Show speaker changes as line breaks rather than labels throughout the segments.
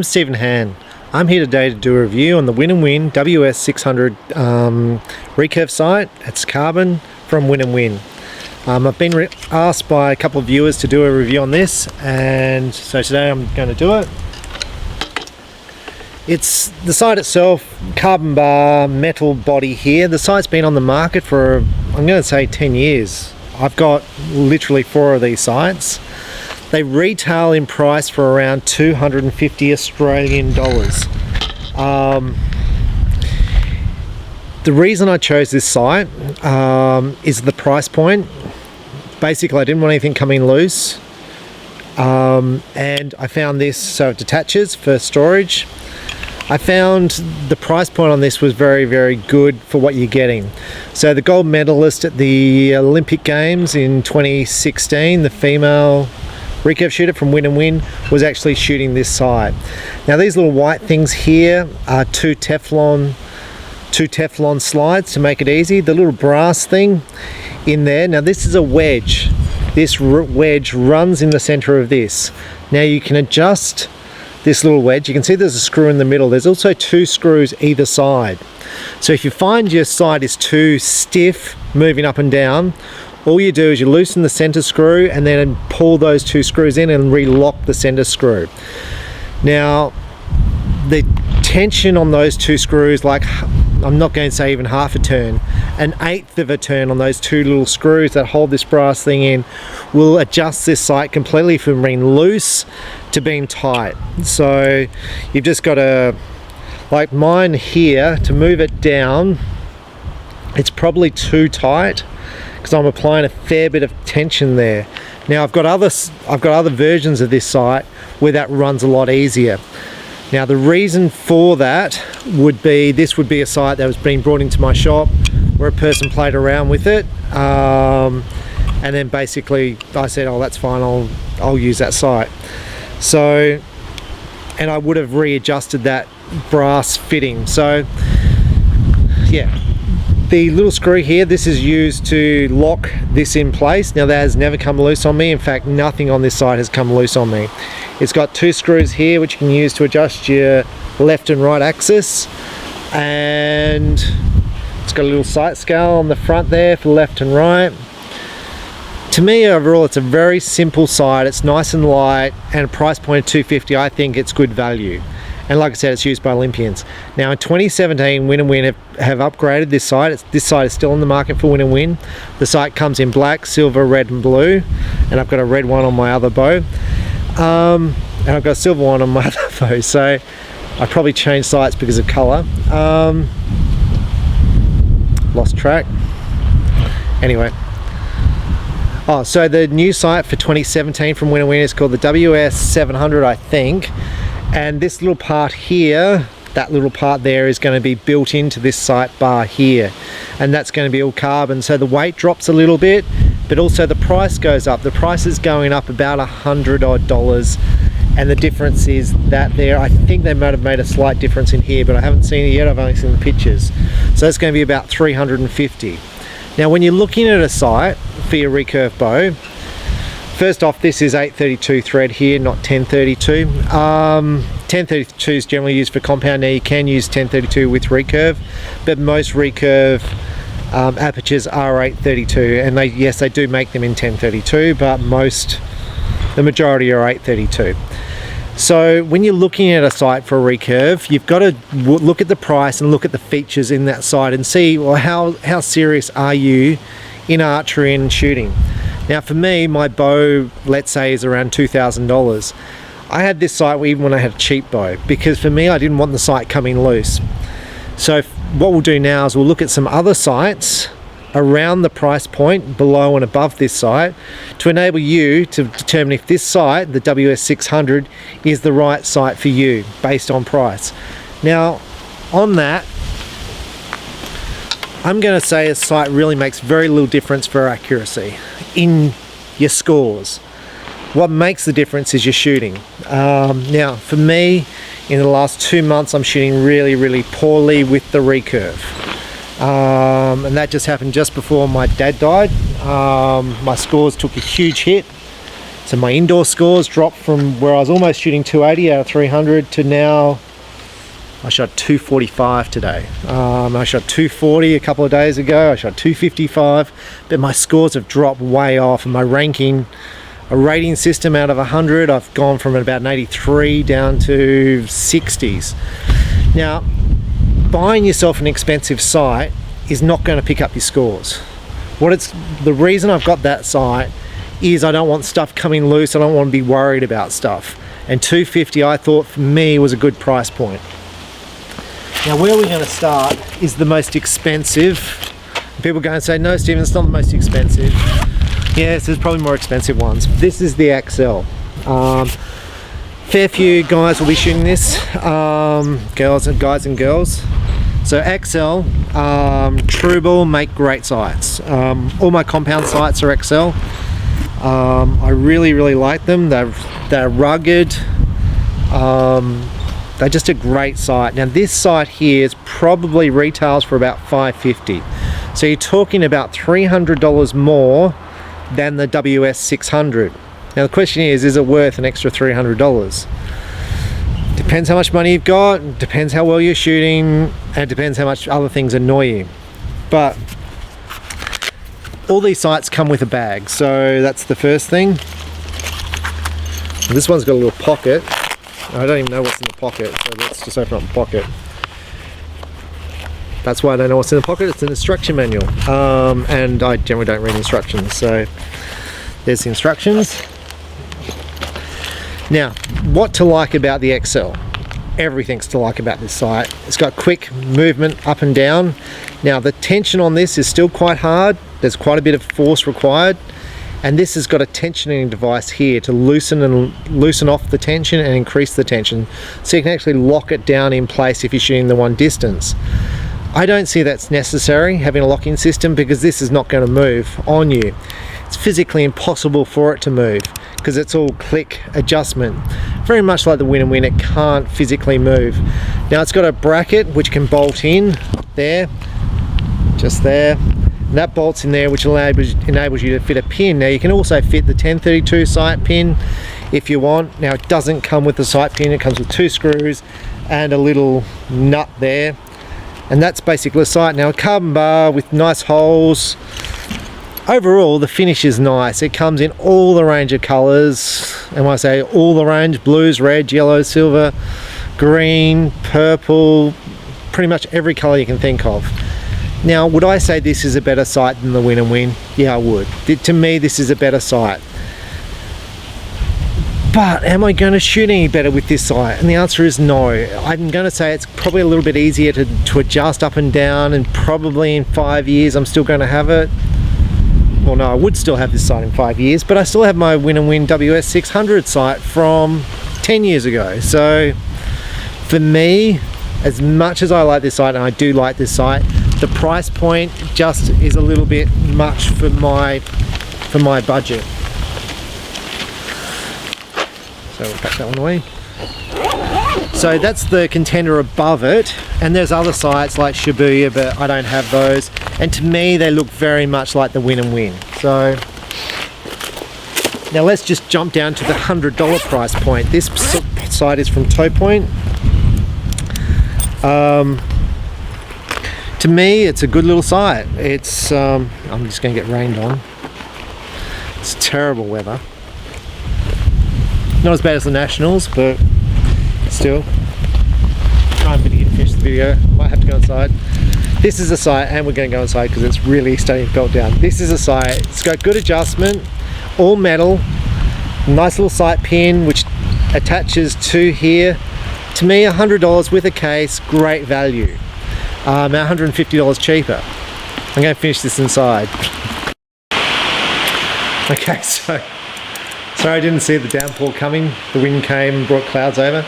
I'm Stephen Han. I'm here today to do a review on the Win and Win WS600 recurve sight. It's carbon from Win and Win. I've been asked by a couple of viewers to do a review on this, and so today I'm going to do it. It's the sight itself, carbon bar, metal body here. The sight's been on the market for, I'm going to say, 10 years. I've got literally 4 of these sights. They retail in price for around 250 Australian dollars. The reason I chose this sight is the price point. Basically, I didn't want anything coming loose, and I found this, so it detaches for storage. I found the price point on this was very, very good for what you're getting. So the gold medalist at the Olympic Games in 2016, the female recurve shooter from Win and Win, was actually shooting this sight. Now these little white things here are two Teflon slides to make it easy. The little brass thing in there, now this is a wedge. This wedge runs in the center of this. Now you can adjust this little wedge. You can see there's a screw in the middle. There's also 2 screws either side. So if you find your sight is too stiff moving up and down, all you do is you loosen the center screw and then pull those 2 screws in and re-lock the center screw. Now the tension on those 2 screws, like, I'm not going to say even half a turn, an 1/8 of a turn on those 2 little screws that hold this brass thing in, will adjust this sight completely from being loose to being tight. So you've just got to, like mine here, to move it down, it's probably too tight because I'm applying a fair bit of tension there. Now I've got other versions of this sight where that runs a lot easier. Now the reason for that would be, this would be a sight that was being brought into my shop where a person played around with it, and then basically I said, oh, that's fine, I'll use that sight. So, and I would have readjusted that brass fitting. So yeah, the little screw here, this is used to lock this in place. Now that has never come loose on me. In fact, nothing on this side has come loose on me. It's got 2 screws here which you can use to adjust your left and right axis, and it's got a little sight scale on the front there for left and right. To me, overall, it's a very simple sight. It's nice and light, and a price point of $250, I think it's good value. And like I said, it's used by Olympians. Now in 2017, Win and Win have upgraded this sight. This sight is still on the market for Win and Win. The sight comes in black, silver, red and blue, and I've got a red one on my other bow. And I've got a silver one on my other bow, so I probably changed sights because of colour. Lost track. Anyway. Oh, so the new sight for 2017 from Win and Win is called the WS700, I think. And this little part here, that little part there, is going to be built into this sight bar here. And that's going to be all carbon, so the weight drops a little bit, but also the price goes up. The price is going up about $100 odd, and the difference is that there, I think they might have made a slight difference in here, but I haven't seen it yet, I've only seen the pictures. So it's going to be about $350. Now when you're looking at a sight for your recurve bow, first off, this is 832 thread here, not 1032. 1032 is generally used for compound. Now you can use 1032 with recurve, but most recurve apertures are 832, and yes, they do make them in 1032, but the majority are 832. So when you're looking at a sight for a recurve, you've got to look at the price and look at the features in that sight and see, well, how serious are you in archery and shooting. Now for me, my bow, let's say, is around $2,000. I had this sight even when I had a cheap bow, because for me, I didn't want the sight coming loose. So what we'll do now is we'll look at some other sights around the price point, below and above this sight, to enable you to determine if this sight, the WS600, is the right sight for you based on price. Now on that, I'm going to say a sight really makes very little difference for accuracy in your scores. What makes the difference is your shooting. Now for me, in the last 2 months, I'm shooting really, really poorly with the recurve. And that just happened just before my dad died. My scores took a huge hit. So my indoor scores dropped from where I was almost shooting 280 out of 300 to now I shot 245 today. I shot 240 a couple of days ago. I shot 255, but my scores have dropped way off. And my ranking, a rating system out of 100, I've gone from about an 83 down to 60s. Now, buying yourself an expensive sight is not going to pick up your scores. The reason I've got that sight is I don't want stuff coming loose. I don't want to be worried about stuff. And 250, I thought for me was a good price point. Now where we're going to start is the most expensive. People go and say, no Stephen, it's not the most expensive. Yes, there's probably more expensive ones. This is the XL. Fair few guys will be shooting this, guys and girls. So XL, Truebill make great sights. All my compound sights are XL. I really like them. They're rugged. They're just a great sight. Now this sight here is probably retails for about $550. So you're talking about $300 more than the WS600. Now the question is it worth an extra $300? Depends how much money you've got, depends how well you're shooting, and depends how much other things annoy you. But all these sights come with a bag, so that's the first thing. This one's got a little pocket. I don't even know what's in the pocket, so let's just open up the pocket. That's why I don't know what's in the pocket. It's an instruction manual, and I generally don't read instructions, so there's the instructions. Now, what to like about the XL? Everything's to like about this sight. It's got quick movement up and down. Now the tension on this is still quite hard. There's quite a bit of force required, and this has got a tensioning device here to loosen off the tension and increase the tension, so you can actually lock it down in place if you're shooting the one distance. I don't see that's necessary, having a locking system, because this is not going to move on you. It's physically impossible for it to move because it's all click adjustment. Very much like the Win and Win, it can't physically move. Now it's got a bracket which can bolt in there, just there. And that bolts in there, which enables you to fit a pin. Now you can also fit the 1032 sight pin if you want. Now it doesn't come with the sight pin, it comes with 2 screws and a little nut there. And that's basically the sight. Now a carbon bar with nice holes. Overall the finish is nice. It comes in all the range of colours, and when I say all the range, blues, red, yellow, silver, green, purple, pretty much every colour you can think of. Now would I say this is a better sight than the Win and Win? Yeah, I would. To me this is a better sight. But am I going to shoot any better with this sight? And the answer is no. I'm going to say it's probably a little bit easier to adjust up and down, and probably in 5 years I'm still going to have it. Well no, I would still have this sight in 5 years, but I still have my Win and Win WS600 sight from 10 years ago. So for me, as much as I like this sight, and I do like this sight, the price point just is a little bit much for my budget. So we'll pack that one away. So that's the contender above it, and there's other sites like Shibuya, but I don't have those. And to me, they look very much like the Win and Win. So now let's just jump down to the $100 price point. This sight is from Toe Point. To me, it's a good little sight. It's I'm just going to get rained on. It's terrible weather. Not as bad as the Nationals, but still. I'm going to get finished the video. Might have to go inside. This is a sight, and we're going to go inside because it's really starting to melt down. This is a sight. It's got good adjustment, all metal, nice little sight pin which attaches to here. To me, $100 with a case, great value. $150 cheaper. I'm going to finish this inside. Okay, so sorry I didn't see the downpour coming. The wind came and brought clouds over.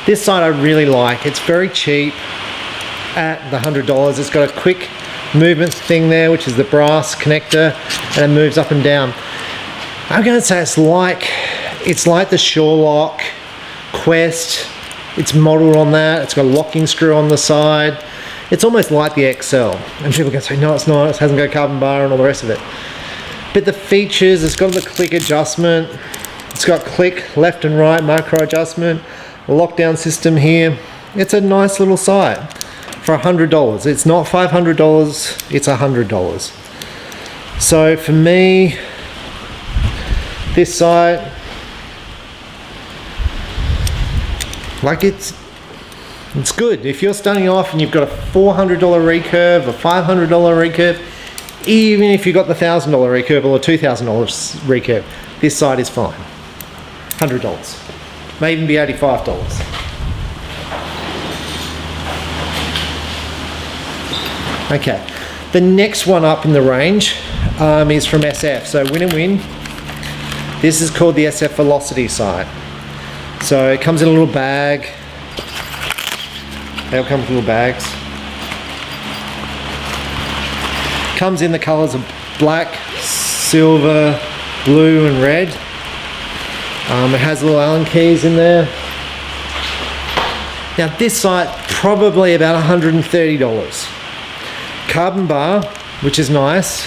This sight I really like. It's very cheap at the $100. It's got a quick movement thing there, which is the brass connector, and it moves up and down. I'm going to say it's like the Shorelock Quest. It's modelled on that. It's got a locking screw on the side. It's almost like the XL. And people can say, no, it's not. It hasn't got a carbon bar and all the rest of it. But the features, it's got the click adjustment. It's got click, left and right, micro adjustment, lockdown system here. It's a nice little sight for $100. It's not $500, it's $100. So for me, this sight, like it's good. If you're starting off and you've got a $400 recurve, a $500 recurve, even if you've got the $1,000 recurve or a $2,000 recurve, this sight is fine. $100. May even be $85. Okay, the next one up in the range is from SF. So Win and Win. This is called the SF Velocity sight. So it comes in a little bag. They all come with little bags. Comes in the colours of black, silver, blue and red. It has little Allen keys in there. Now this sight, probably about $130. Carbon bar, which is nice.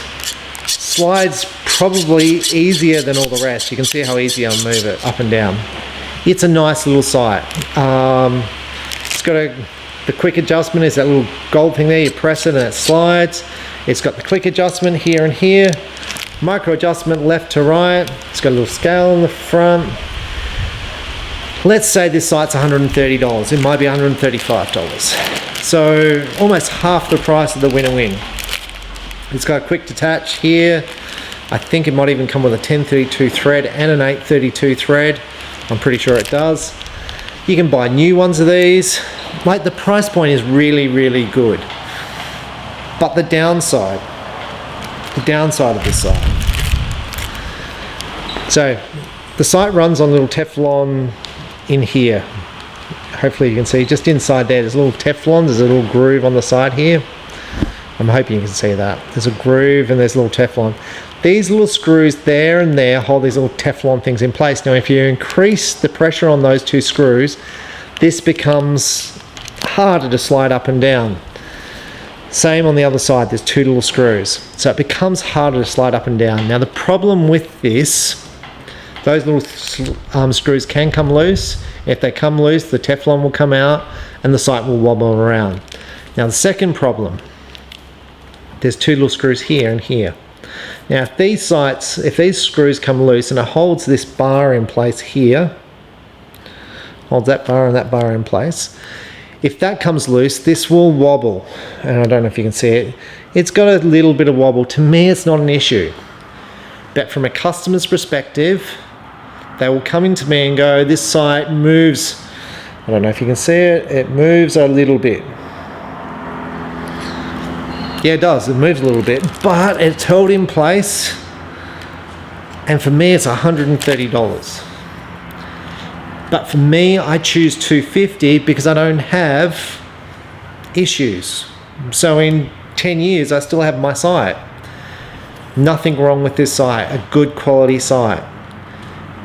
Slides probably easier than all the rest. You can see how easy I move it up and down. It's a nice little sight. It's got the quick adjustment is that little gold thing there. You press it and it slides. It's got the click adjustment here and here. Micro adjustment left to right. It's got a little scale in the front. Let's say this sight's $130. It might be $135. So almost half the price of the Win and Win. It's got a quick detach here. I think it might even come with a 1032 thread and an 832 thread. I'm pretty sure it does. You can buy new ones of these. Like, the price point is really, really good. But the downside of this sight. So the sight runs on little Teflon in here. Hopefully you can see just inside there's a little Teflon. There's a little groove on the side here. I'm hoping you can see that. There's a groove and there's a little Teflon. These little screws there and there hold these little Teflon things in place. Now if you increase the pressure on those two screws, this becomes harder to slide up and down. Same on the other side, there's two little screws. So it becomes harder to slide up and down. Now the problem with this, those little screws can come loose. If they come loose, the Teflon will come out and the sight will wobble around. Now the second problem, there's two little screws here and here. Now if these screws come loose and it holds this bar in place here, holds that bar and that bar in place, if that comes loose, this will wobble. And I don't know if you can see it. It's got a little bit of wobble. To me, it's not an issue. But from a customer's perspective, they will come into me and go, this sight moves. I don't know if you can see it. It moves a little bit. Yeah, it does. It moves a little bit, but it's held in place. And for me, it's $130. But for me, I choose $250 because I don't have issues. So in 10 years, I still have my sight. Nothing wrong with this sight, a good quality sight.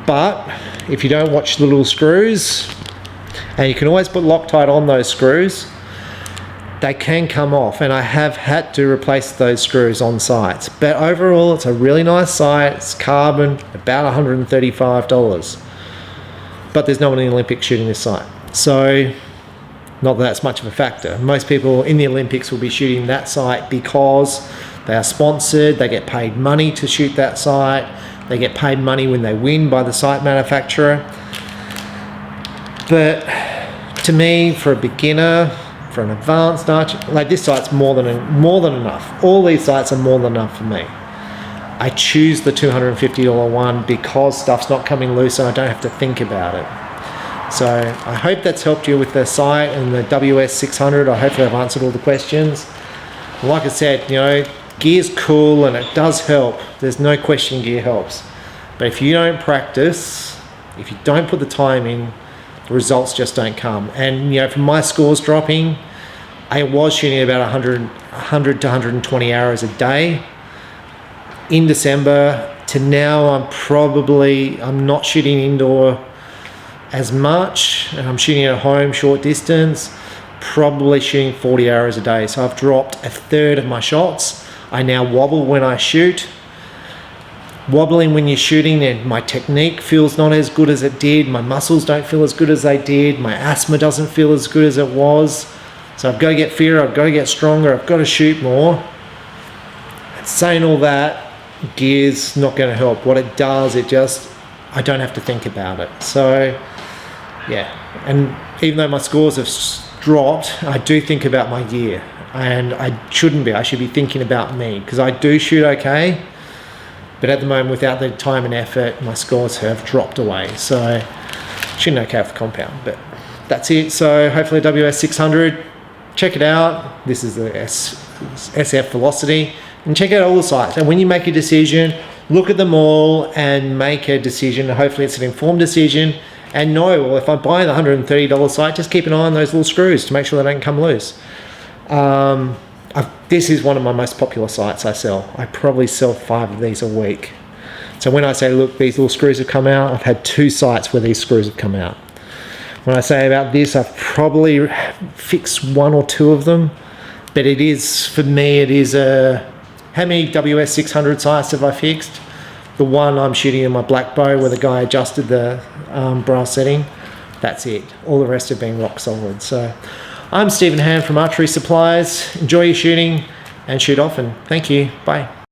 But if you don't watch the little screws, and you can always put Loctite on those screws, they can come off, and I have had to replace those screws on sights. But overall, it's a really nice sight. It's carbon, about $135. But there's no one in the Olympics shooting this sight. So, not that that's much of a factor. Most people in the Olympics will be shooting that sight because they are sponsored, they get paid money to shoot that sight, they get paid money when they win by the sight manufacturer. But to me, for a beginner, for an advanced archer, like this sight's more than enough. All these sights are more than enough for me. I choose the $250 one because stuff's not coming loose and I don't have to think about it. So I hope that's helped you with the sight and the WS600. I hope I've answered all the questions. Like I said, you know, gear's cool and it does help. There's no question gear helps. But if you don't practice, if you don't put the time in, the results just don't come. And you know, from my scores dropping, I was shooting about 100 to 120 hours a day in December to now. I'm not shooting indoor as much, and I'm shooting at home short distance, probably shooting 40 hours a day. So I've dropped a third of my shots. I now wobble when I shoot. wobbling when you're shooting, and my technique feels not as good as it did. My muscles don't feel as good as they did. My asthma doesn't feel as good as it was. So I've got to get fitter, I've got to get stronger, I've got to shoot more. And saying all that, gear's not going to help. What it does, I don't have to think about it. So yeah, and even though my scores have dropped, I do think about my gear, and I shouldn't be. I should be thinking about me, because I do shoot okay, but at the moment, without the time and effort, my scores have dropped away. So shooting okay off the compound, but that's it. So hopefully WS600, check it out. This is the SF Velocity, and check out all the sites. And when you make a decision, look at them all and make a decision. Hopefully it's an informed decision, and know, well, if I buy the $130 sight, just keep an eye on those little screws to make sure they don't come loose. This is one of my most popular sights I sell. I probably sell 5 of these a week. So when I say, look, these little screws have come out, I've had 2 sights where these screws have come out. When I say about this, I've probably fixed 1 or 2 of them, but it is, for me, it is how many WS600 sights have I fixed? The one I'm shooting in my black bow where the guy adjusted the brass setting, that's it. All the rest have been rock solid. So I'm Stephen Hand from Archery Supplies. Enjoy your shooting and shoot often. Thank you. Bye.